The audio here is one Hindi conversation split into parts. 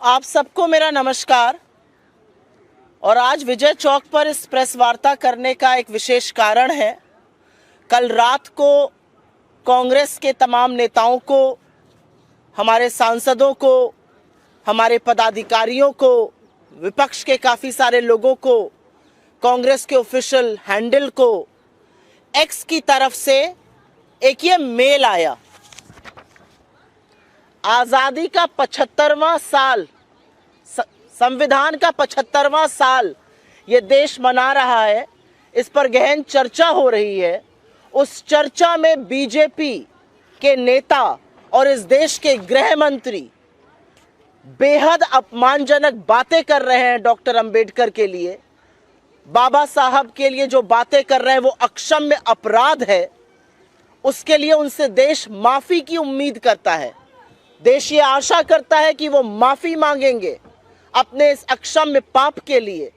आप सबको मेरा नमस्कार। और आज विजय चौक पर इस प्रेस वार्ता करने का एक विशेष कारण है। कल रात को कांग्रेस के तमाम नेताओं को, हमारे सांसदों को, हमारे पदाधिकारियों को, विपक्ष के काफ़ी सारे लोगों को, कांग्रेस के ऑफिशियल हैंडल को एक्स की तरफ से एक ये मेल आया। आज़ादी का 75वां साल, संविधान का 75वां साल ये देश मना रहा है। इस पर गहन चर्चा हो रही है। उस चर्चा में बीजेपी के नेता और इस देश के गृह मंत्री बेहद अपमानजनक बातें कर रहे हैं डॉक्टर अंबेडकर के लिए, बाबा साहब के लिए जो बातें कर रहे हैं वो अक्षम्य अपराध है। उसके लिए उनसे देश माफ़ी की उम्मीद करता है। देश ये आशा करता है कि वो माफ़ी मांगेंगे अपने इस अक्षम्य पाप के लिए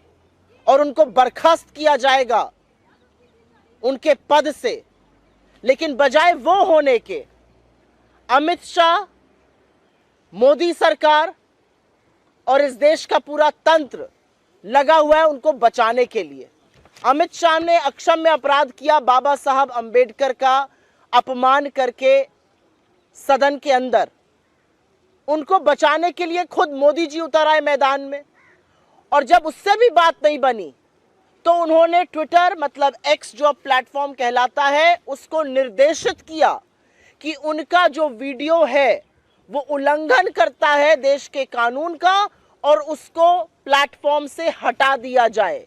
और उनको बर्खास्त किया जाएगा उनके पद से। लेकिन बजाय वो होने के, अमित शाह, मोदी सरकार और इस देश का पूरा तंत्र लगा हुआ है उनको बचाने के लिए। अमित शाह ने अक्षम्य अपराध किया, बाबा साहब अंबेडकर का अपमान करके सदन के अंदर। उनको बचाने के लिए खुद मोदी जी उतर आए मैदान में। और जब उससे भी बात नहीं बनी तो उन्होंने ट्विटर, मतलब एक्स जो प्लेटफॉर्म कहलाता है, उसको निर्देशित किया कि उनका जो वीडियो है वो उल्लंघन करता है देश के कानून का और उसको प्लेटफॉर्म से हटा दिया जाए।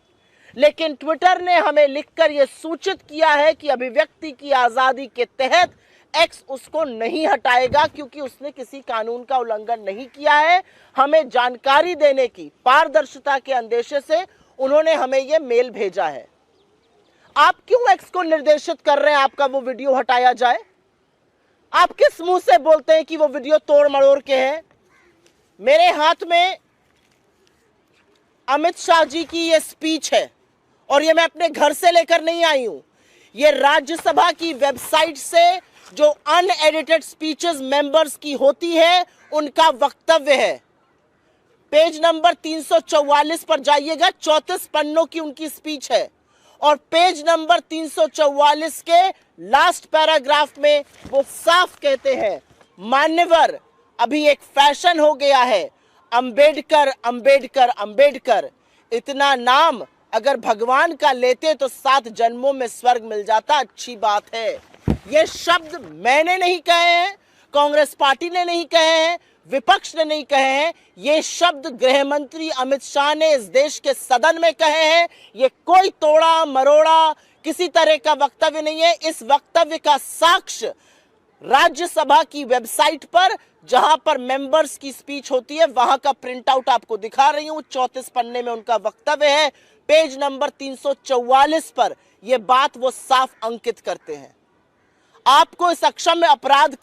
लेकिन ट्विटर ने हमें लिखकर यह सूचित किया है कि अभिव्यक्ति की आज़ादी के तहत एक्स उसको नहीं हटाएगा क्योंकि उसने किसी कानून का उल्लंघन नहीं किया है। हमें जानकारी देने की पारदर्शिता के अंदेशे से उन्होंने हमें यह मेल भेजा है। आप क्यों एक्स को निर्देशित कर रहे हैं आपका वो वीडियो हटाया जाए? आप किस मुंह से बोलते हैं कि वो वीडियो तोड़ मरोड़ के है? मेरे हाथ में अमित शाह जी की ये स्पीच है और ये मैं अपने घर से लेकर नहीं आई हूं। ये राज्यसभा की वेबसाइट से जो अनएडिटेड स्पीचेस मेंबर्स की होती है उनका वक्तव्य है। पेज नंबर 344 पर जाइएगा, 34 पन्नों की उनकी स्पीच है। और पेज नंबर 344 के लास्ट पैराग्राफ में वो साफ कहते हैं, मान्यवर, अभी एक फैशन हो गया है, अंबेडकर अंबेडकर अंबेडकर। इतना नाम अगर भगवान का लेते तो 7 जन्मों में स्वर्ग मिल जाता। अच्छी बात है। ये शब्द मैंने नहीं कहे हैं, कांग्रेस पार्टी ने नहीं कहे हैं, विपक्ष ने नहीं कहे हैं। ये शब्द गृह मंत्री अमित शाह ने इस देश के सदन में कहे हैं। ये कोई तोड़ा मरोड़ा किसी तरह का वक्तव्य नहीं है। इस वक्तव्य का साक्ष्य राज्यसभा की वेबसाइट पर, जहां पर मेंबर्स की स्पीच होती है, वहां का प्रिंट आउट आपको दिखा रही हूं। 34 पन्ने में उनका वक्तव्य है। पेज नंबर 344 पर यह बात वो साफ अंकित करते हैं। आपको इस अक्षम्य अपराध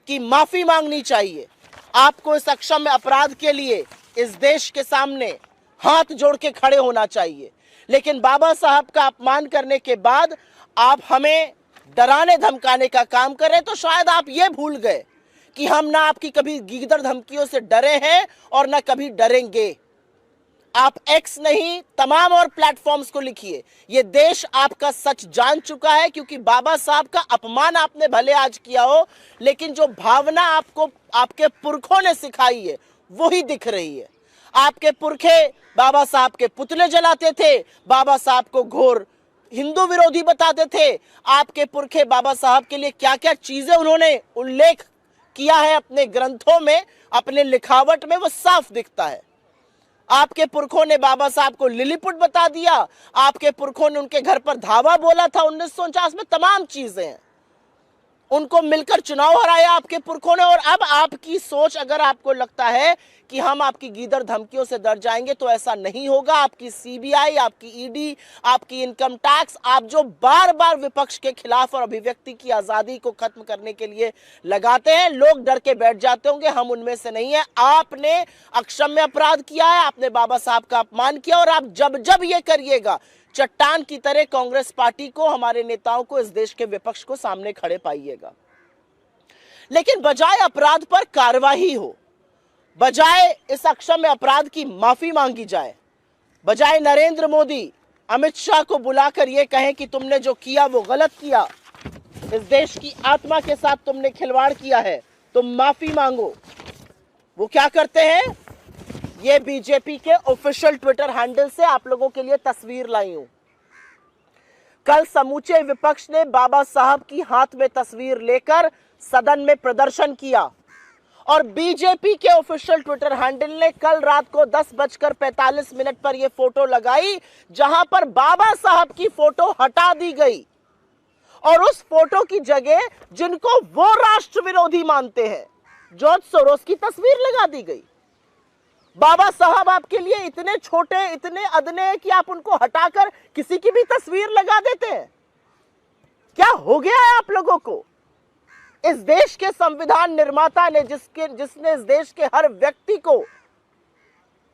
की माफी मांगनी चाहिए। आपको इस अक्षम्य अपराध के लिए इस देश के सामने हाथ जोड़ के खड़े होना चाहिए। लेकिन बाबा साहब का अपमान करने के बाद आप हमें डराने धमकाने का काम कर रहे हैं। तो शायद आप ये भूल गए कि हम ना आपकी कभी गीदड़ धमकियों से डरे हैं और ना कभी डरेंगे। आप एक्स नहीं, तमाम और प्लेटफॉर्म्स को लिखिए। ये देश आपका सच जान चुका है, क्योंकि बाबा साहब का अपमान आपने भले आज किया हो, लेकिन जो भावना आपको आपके पुरखों ने सिखाई है वही दिख रही है। आपके पुरखे बाबा साहब के पुतले जलाते थे, बाबा साहब को घोर हिंदू विरोधी बताते थे। आपके पुरखे बाबा साहब के लिए क्या क्या चीजें उन्होंने उल्लेख किया है अपने ग्रंथों में, अपने लिखावट में, वो साफ दिखता है। आपके पुरखों ने बाबा साहब को लिलीपुट बता दिया। आपके पुरखों ने उनके घर पर धावा बोला था 1949 में। तमाम चीजें हैं। उनको मिलकर चुनाव हराया आपके पुरखों ने। और अब आपकी सोच, अगर आपको लगता है कि हम आपकी गीदड़ धमकियों से डर जाएंगे, तो ऐसा नहीं होगा। आपकी सीबीआई, आपकी ईडी, आपकी इनकम टैक्स, आप जो बार बार विपक्ष के खिलाफ और अभिव्यक्ति की आजादी को खत्म करने के लिए लगाते हैं, लोग डर के बैठ जाते होंगे। हम उनमें से नहीं है। आपने अक्षम्य अपराध किया है, आपने बाबा साहब का अपमान किया, और आप जब जब ये करिएगा, चट्टान की तरह कांग्रेस पार्टी को, हमारे नेताओं को, इस देश के विपक्ष को सामने खड़े पाइएगा। लेकिन बजाय अपराध पर कार्रवाई हो, बजाय इस अक्षम्य अपराध की माफी मांगी जाए, बजाय नरेंद्र मोदी अमित शाह को बुलाकर यह कहें कि तुमने जो किया वो गलत किया, इस देश की आत्मा के साथ तुमने खिलवाड़ किया है, तुम माफी मांगो, वो क्या करते हैं? ये बीजेपी के ऑफिशियल ट्विटर हैंडल से आप लोगों के लिए तस्वीर लाई हूं। कल समूचे विपक्ष ने बाबा साहब की हाथ में तस्वीर लेकर सदन में प्रदर्शन किया और बीजेपी के ऑफिशियल ट्विटर हैंडल ने कल रात को 10:45 पर यह फोटो लगाई, जहां पर बाबा साहब की फोटो हटा दी गई और उस फोटो की जगह जिनको वो राष्ट्र विरोधी मानते हैं, जॉर्ज सोरोस की तस्वीर लगा दी गई। बाबा साहब आपके लिए इतने छोटे, इतने अदने हैं कि आप उनको हटाकर किसी की भी तस्वीर लगा देते हैं। क्या हो गया है आप लोगों को? इस देश के संविधान निर्माता ने जिसने इस देश के हर व्यक्ति को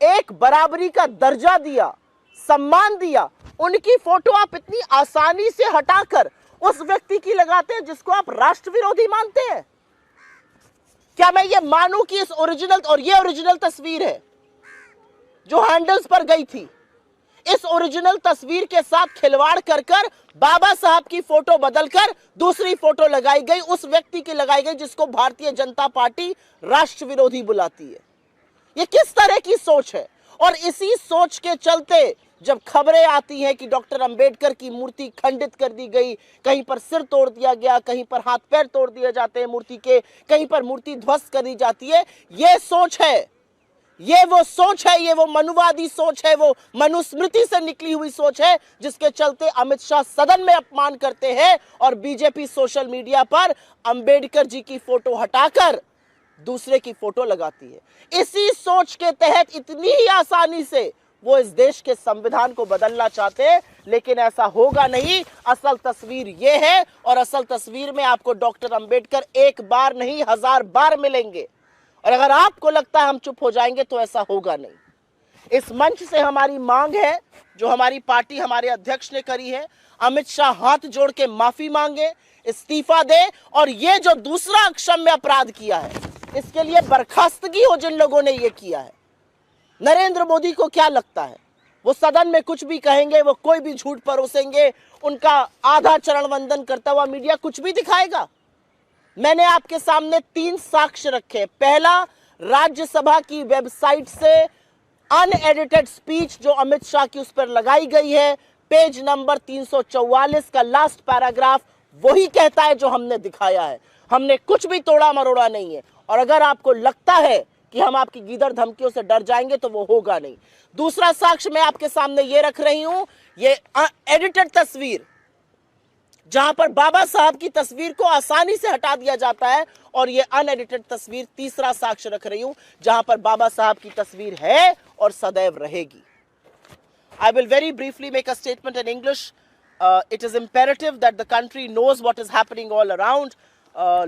एक बराबरी का दर्जा दिया, सम्मान दिया, उनकी फोटो आप इतनी आसानी से हटाकर उस व्यक्ति की लगाते हैं जिसको आप राष्ट्र विरोधी मानते हैं। क्या मैं ये मानूं कि इस ओरिजिनल, और ये ओरिजिनल तस्वीर है जो हैंडल्स पर गई थी, इस ओरिजिनल तस्वीर के साथ खिलवाड़ कर बाबा साहब की फोटो बदलकर दूसरी फोटो लगाई गई, उस व्यक्ति की लगाई गई जिसको भारतीय जनता पार्टी राष्ट्र विरोधी बुलाती है। ये किस तरह की सोच है? और इसी सोच के चलते जब खबरें आती हैं कि डॉक्टर अंबेडकर की मूर्ति खंडित कर दी गई, कहीं पर सिर तोड़ दिया गया, कहीं पर हाथ पैर तोड़ दिए जाते हैं मूर्ति के, कहीं पर मूर्ति ध्वस्त कर दी जाती है, ये सोच है, ये वो सोच है, ये वो मनुवादी सोच है, वो मनुस्मृति से निकली हुई सोच है, जिसके चलते अमित शाह सदन में अपमान करते हैं और बीजेपी सोशल मीडिया पर अंबेडकर जी की फोटो हटाकर दूसरे की फोटो लगाती है। इसी सोच के तहत इतनी ही आसानी से वो इस देश के संविधान को बदलना चाहते हैं, लेकिन ऐसा होगा नहीं। असल तस्वीर ये है और असल तस्वीर में आपको डॉक्टर अंबेडकर एक बार नहीं 1000 बार मिलेंगे। और अगर आपको लगता है हम चुप हो जाएंगे तो ऐसा होगा नहीं। इस मंच से हमारी मांग है, जो हमारी पार्टी, हमारे अध्यक्ष ने करी है, अमित शाह हाथ जोड़ के माफी मांगे, इस्तीफा दे और ये जो दूसरा अक्षम्य अपराध किया है इसके लिए बर्खास्तगी हो जिन लोगों ने ये किया है। नरेंद्र मोदी को क्या लगता है? वो सदन में कुछ भी कहेंगे, वो कोई भी झूठ परोसेंगे, उनका आधा चरण वंदन करता हुआ मीडिया कुछ भी दिखाएगा। मैंने आपके सामने 3 साक्ष्य रखे। पहला, राज्यसभा की वेबसाइट से अनएडिटेड स्पीच जो अमित शाह की उस पर लगाई गई है, पेज नंबर 344 का लास्ट पैराग्राफ वही कहता है जो हमने दिखाया है। हमने कुछ भी तोड़ा मरोड़ा नहीं है। और अगर आपको लगता है कि हम आपकी गीदड़ धमकियों से डर जाएंगे तो वो होगा नहीं। दूसरा साक्ष्य मैं आपके सामने ये रख रही हूं, ये एडिटेड तस्वीर जहां पर बाबा साहब की तस्वीर को आसानी से हटा दिया जाता है, और ये अनएडिटेड तस्वीर तीसरा साक्ष्य रख रही हूं जहां पर बाबा साहब की तस्वीर है और सदैव रहेगी। I will very briefly make a statement in English. It is imperative that the country knows what is happening all around.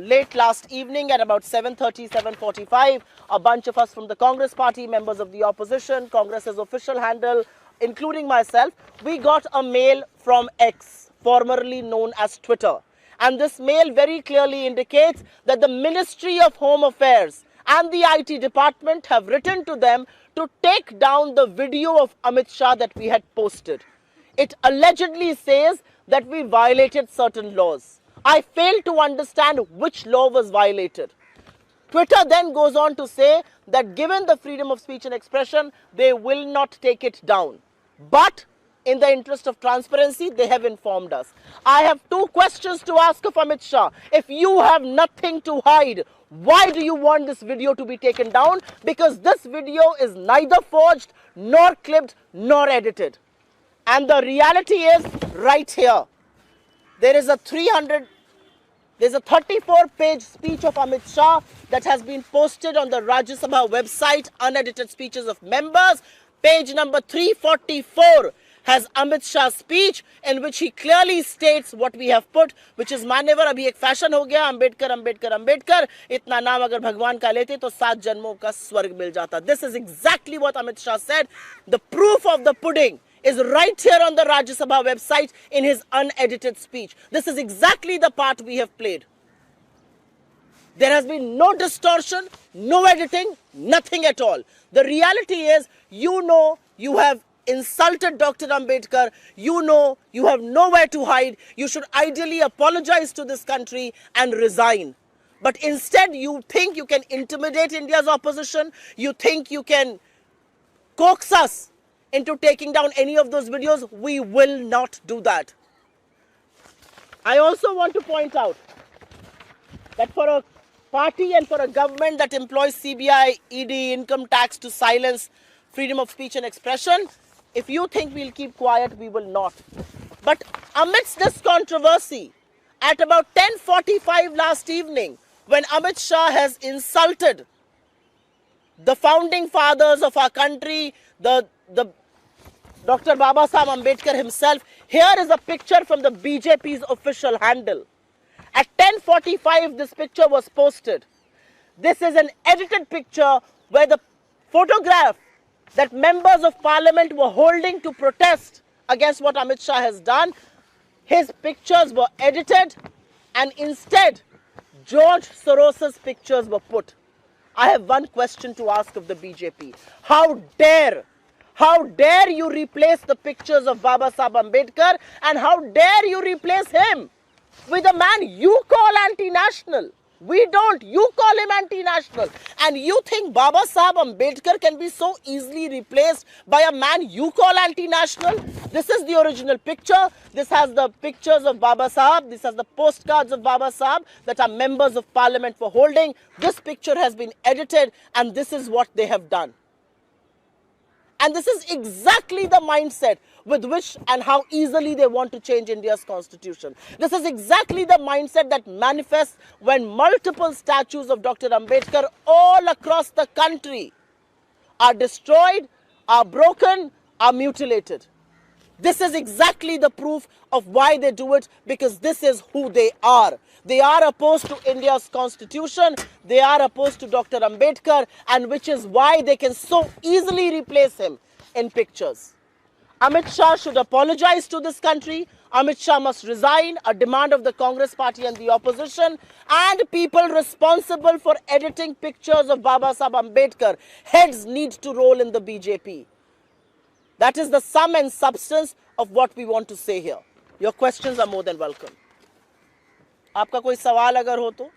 Late last evening at about 7:30, 7:45, a bunch of us from the Congress party, members of the opposition, Congress's official handle, including myself, we got a mail from X, formerly known as Twitter. And this mail very clearly indicates that the Ministry of Home Affairs and the IT department have written to them to take down the video of Amit Shah that we had posted. It allegedly says that we violated certain laws. I fail to understand which law was violated. Twitter then goes on to say that given the freedom of speech and expression, they will not take it down. But in the interest of transparency, they have informed us. I have 2 questions to ask of Amit Shah. If you have nothing to hide, why do you want this video to be taken down? Because this video is neither forged, nor clipped, nor edited. And the reality is right here. There is a 34-page speech of Amit Shah that has been posted on the Rajya Sabha website, unedited speeches of members. Page number 344 has Amit Shah's speech in which he clearly states what we have put, which is मान्यवर। अभी एक फैशन हो गया, अंबेडकर अंबेडकर अंबेडकर, इतना नाम अगर भगवान का लेते तो 7 जन्मों का स्वर्ग मिल जाता। This is exactly what Amit Shah said. The proof of the pudding is right here on the Rajya Sabha website in his unedited speech. This is exactly the part we have played. There has been no distortion, no editing, nothing at all. The reality is, you know, you have insulted Dr. Ambedkar. You know, you have nowhere to hide. You should ideally apologize to this country and resign. But instead, you think you can intimidate India's opposition. You think you can coax us into taking down any of those videos. We will not do that. I also want to point out that for a party and for a government that employs CBI, ED, income tax to silence freedom of speech and expression, if you think we'll keep quiet, we will not. But amidst this controversy, at about 10:45 last evening, when Amit Shah has insulted the founding fathers of our country, the Dr. Baba Saheb Ambedkar himself, here is a picture from the BJP's official handle. At 10:45, this picture was posted. This is an edited picture where the photograph that members of parliament were holding to protest against what Amit Shah has done, his pictures were edited, and instead George Soros's pictures were put. I have one question to ask of the BJP. How dare you replace the pictures of Baba Saheb Ambedkar, and how dare you replace him with a man you call anti-national? We don't. You call him anti-national. And you think Baba Saheb Ambedkar can be so easily replaced by a man you call anti-national? This is the original picture. This has the pictures of Baba Saheb. This has the postcards of Baba Saheb that our members of parliament were holding. This picture has been edited, and this is what they have done. And this is exactly the mindset with which and how easily they want to change India's constitution. This is exactly the mindset that manifests when multiple statues of Dr. Ambedkar all across the country are destroyed, are broken, are mutilated. This is exactly the proof of why they do it, because this is who they are. They are opposed to India's constitution, they are opposed to Dr. Ambedkar, and which is why they can so easily replace him in pictures. Amit Shah should apologize to this country. Amit Shah must resign, a demand of the Congress party and the opposition, and people responsible for editing pictures of Baba Saheb Ambedkar. Heads need to roll in the BJP. That is the sum and substance of what we want to say here. Your questions are more than welcome. आपका कोई सवाल अगर हो तो?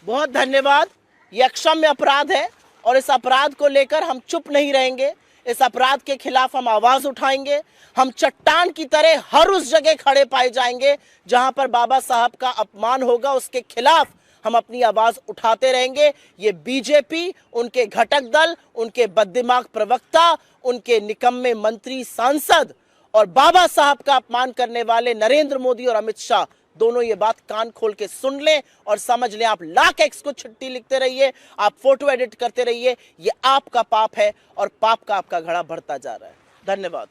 बहुत धन्यवाद. यह अक्षम्य अपराध है और इस अपराध को लेकर हम चुप नहीं रहेंगे. इस अपराध के खिलाफ हम आवाज उठाएंगे. हम चट्टान की तरह हर उस जगह खड़े पाए जाएंगे जहां पर बाबा साहब का अपमान होगा. उसके खिलाफ हम अपनी आवाज उठाते रहेंगे. ये बीजेपी, उनके घटक दल, उनके बददिमाग प्रवक्ता, उनके निकम्मे मंत्री सांसद और बाबा साहब का अपमान करने वाले नरेंद्र मोदी और अमित शाह दोनों ये बात कान खोल के सुन लें और समझ लें. आप लाख एक्स को चिट्ठी लिखते रहिए, आप फोटो एडिट करते रहिए, ये आपका पाप है और पाप का आपका घड़ा बढ़ता जा रहा है. धन्यवाद.